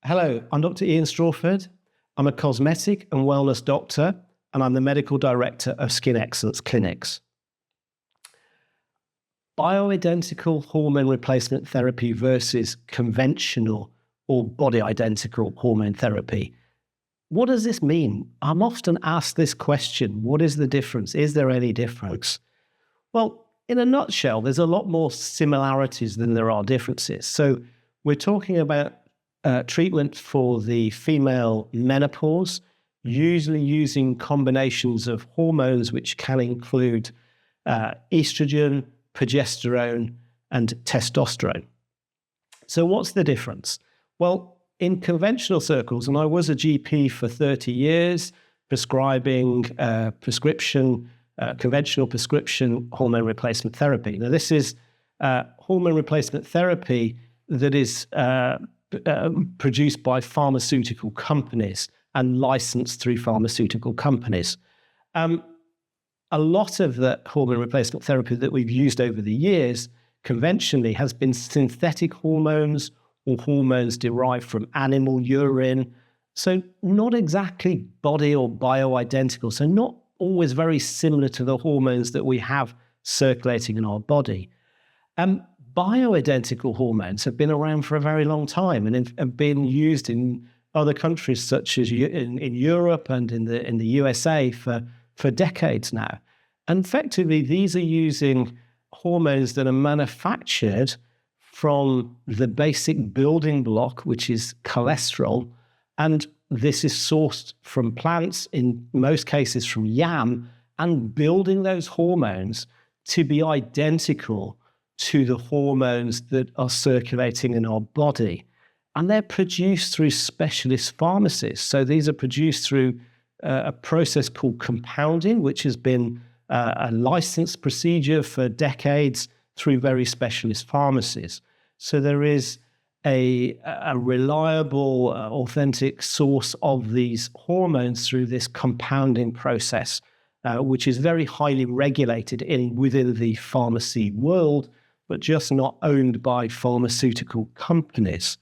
Hello, I'm Dr. Strawford. I'm a cosmetic and wellness doctor, and I'm the medical director of Skin Excellence Clinics. Bioidentical hormone replacement therapy versus conventional or body identical hormone therapy. What does this mean? I'm often asked this question. What is the difference? Is there any difference? Well, in a nutshell, there's a lot more similarities than there are differences. So we're talking about treatment for the female menopause, usually using combinations of hormones, which can include estrogen, progesterone, and testosterone. So what's the difference? Well, in conventional circles, and I was a GP for 30 years, prescribing conventional prescription hormone replacement therapy. Now, this is hormone replacement therapy that is produced by pharmaceutical companies and licensed through pharmaceutical companies. A lot of the hormone replacement therapy that we've used over the years conventionally has been synthetic hormones or hormones derived from animal urine. So not exactly body or bioidentical, so not always very similar to the hormones that we have circulating in our body. Bioidentical hormones have been around for a very long time and have been used in other countries such as in Europe and in the USA for decades now. And effectively, these are using hormones that are manufactured from the basic building block, which is cholesterol. And this is sourced from plants, in most cases from yam, and building those hormones to be identical to the hormones that are circulating in our body. And they're produced through specialist pharmacies. So these are produced through a process called compounding, which has been a licensed procedure for decades through very specialist pharmacies. So there is a reliable, authentic source of these hormones through this compounding process, which is very highly regulated within the pharmacy world, but just not owned by pharmaceutical companies.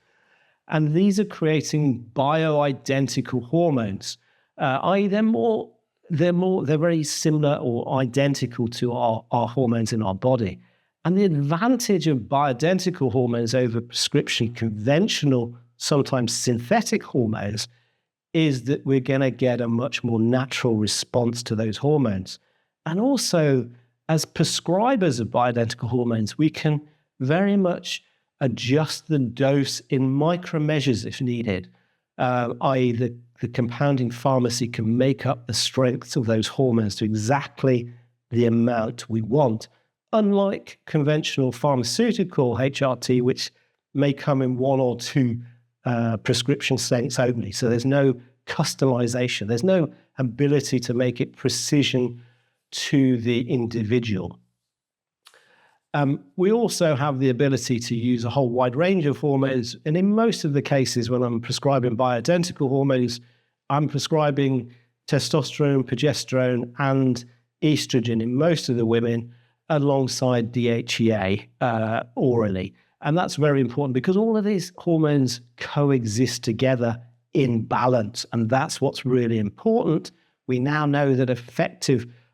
And these are creating bioidentical hormones, i.e. they're very similar or identical to our hormones in our body. And the advantage of bioidentical hormones over prescription conventional, sometimes synthetic hormones, is that we're going to get a much more natural response to those hormones. And also, as prescribers of bioidentical hormones, we can very much adjust the dose in micromeasures if needed, i.e. the compounding pharmacy can make up the strength of those hormones to exactly the amount we want, unlike conventional pharmaceutical HRT, which may come in one or two prescription strengths only. So there's no customization. There's no ability to make it precision to the individual. We also have the ability to use a whole wide range of hormones. And in most of the cases, when I'm prescribing bioidentical hormones, I'm prescribing testosterone, progesterone, and estrogen in most of the women alongside DHEA orally. And that's very important because all of these hormones coexist together in balance. And that's what's really important. We now know that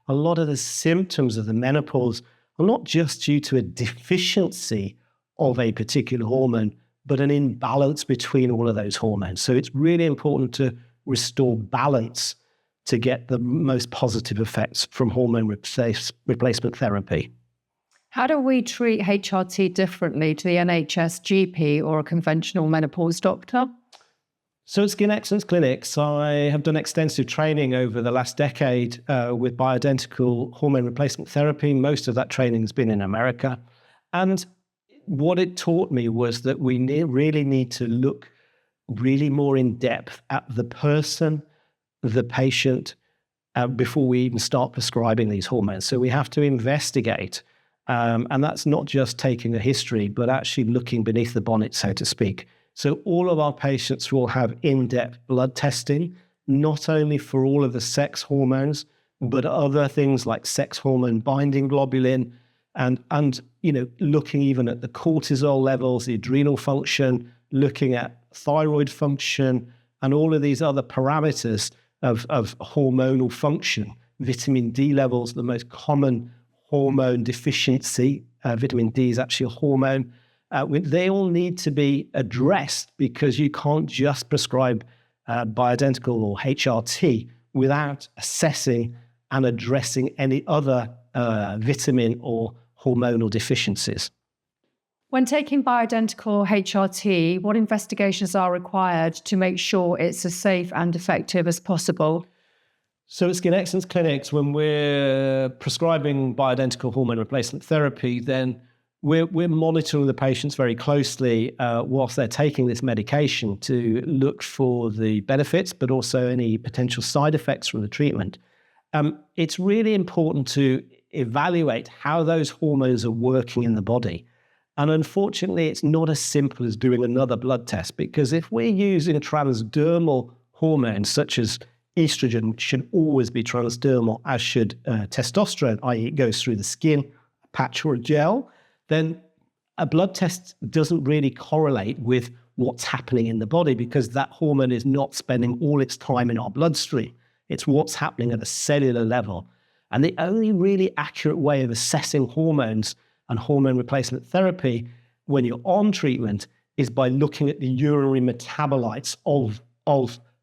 a lot of the symptoms of the menopause are not just due to a deficiency of a particular hormone, but an imbalance between all of those hormones. So it's really important to restore balance to get the most positive effects from hormone replacement therapy. How do we treat HRT differently to the NHS GP or a conventional menopause doctor? So at Skin Excellence Clinics, I have done extensive training over the last decade with bioidentical hormone replacement therapy. Most of that training has been in America. And what it taught me was that we really need to look really more in depth at the person, the patient, before we even start prescribing these hormones. So we have to investigate. And that's not just taking a history, but actually looking beneath the bonnet, so to speak. So all of our patients will have in-depth blood testing, not only for all of the sex hormones, but other things like sex hormone binding globulin, and looking even at the cortisol levels, the adrenal function, looking at thyroid function, and all of these other parameters of hormonal function. Vitamin D levels, the most common hormone deficiency. Vitamin D is actually a hormone. They all need to be addressed, because you can't just prescribe Bioidentical or HRT without assessing and addressing any other vitamin or hormonal deficiencies. When taking Bioidentical HRT, what investigations are required to make sure it's as safe and effective as possible? So at Skin Excellence clinics, when we're prescribing Bioidentical hormone replacement therapy, then we're monitoring the patients very closely whilst they're taking this medication to look for the benefits, but also any potential side effects from the treatment. It's really important to evaluate how those hormones are working in the body. And unfortunately, it's not as simple as doing another blood test, because if we're using transdermal hormones such as estrogen, which should always be transdermal, as should testosterone, i.e. it goes through the skin, a patch or a gel, then a blood test doesn't really correlate with what's happening in the body, because that hormone is not spending all its time in our bloodstream. It's what's happening at a cellular level. And the only really accurate way of assessing hormones and hormone replacement therapy when you're on treatment is by looking at the urinary metabolites of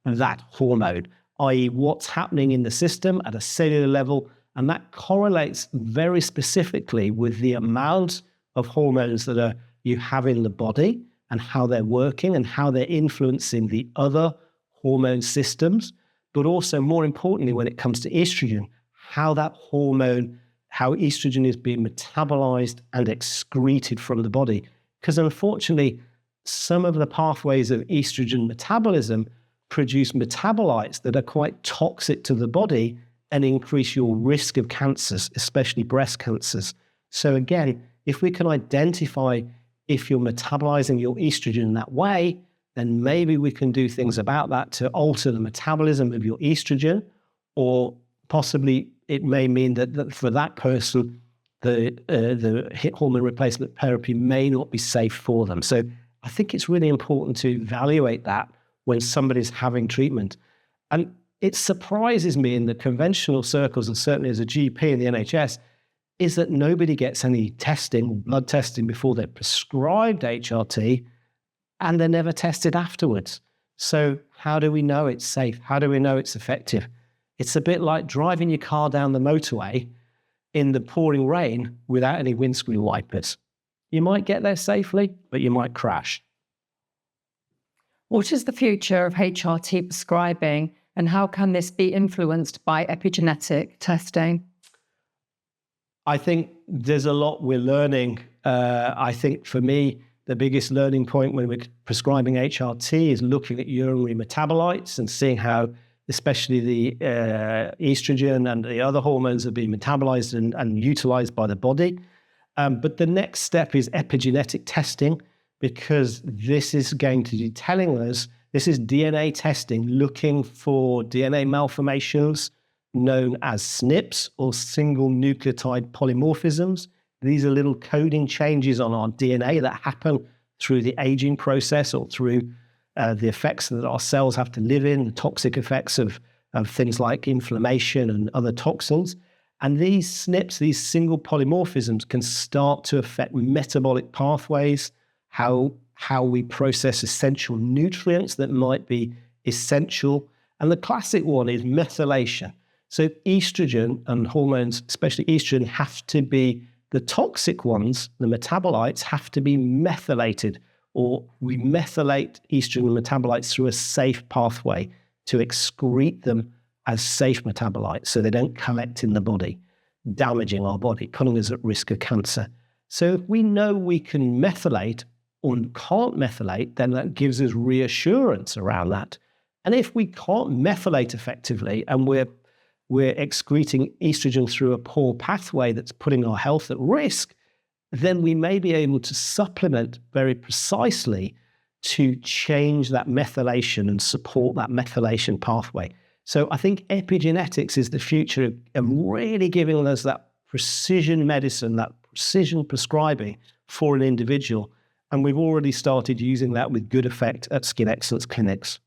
that hormone, i.e. what's happening in the system at a cellular level. And that correlates very specifically with the amount of hormones that you have in the body and how they're working and how they're influencing the other hormone systems. But also, more importantly, when it comes to estrogen, how that hormone, how estrogen is being metabolized and excreted from the body. Because unfortunately, some of the pathways of estrogen metabolism produce metabolites that are quite toxic to the body and increase your risk of cancers, especially breast cancers. So again, if we can identify if you're metabolizing your estrogen in that way, then maybe we can do things about that to alter the metabolism of your estrogen, or possibly it may mean that for that person, the hormone replacement therapy may not be safe for them. So I think it's really important to evaluate that when somebody's having treatment. And it surprises me in the conventional circles, and certainly as a GP in the NHS, is that nobody gets any testing, blood testing, before they're prescribed HRT, and they're never tested afterwards. So how do we know it's safe? How do we know it's effective? It's a bit like driving your car down the motorway in the pouring rain without any windscreen wipers. You might get there safely, but you might crash. What is the future of HRT prescribing, and how can this be influenced by epigenetic testing? I think there's a lot we're learning. I think for me, the biggest learning point when we're prescribing HRT is looking at urinary metabolites and seeing how especially the estrogen and the other hormones are being metabolized and utilized by the body. But the next step is epigenetic testing, because this is going to be telling us, this is DNA testing, looking for DNA malformations known as SNPs, or single nucleotide polymorphisms. These are little coding changes on our DNA that happen through the aging process or through the effects that our cells have to live in, the toxic effects of things like inflammation and other toxins. And these SNPs, these single polymorphisms, can start to affect metabolic pathways, how we process essential nutrients that might be essential. And the classic one is methylation. So estrogen and hormones, especially estrogen, have to be, the toxic ones, the metabolites, have to be methylated, or we methylate estrogen metabolites through a safe pathway to excrete them as safe metabolites so they don't collect in the body, damaging our body, putting us at risk of cancer. So if we know we can methylate or can't methylate, then that gives us reassurance around that. And if we can't methylate effectively and we're excreting estrogen through a poor pathway that's putting our health at risk, then we may be able to supplement very precisely to change that methylation and support that methylation pathway. So I think epigenetics is the future of really giving us that precision medicine, that precision prescribing for an individual. And we've already started using that with good effect at Skin Excellence clinics.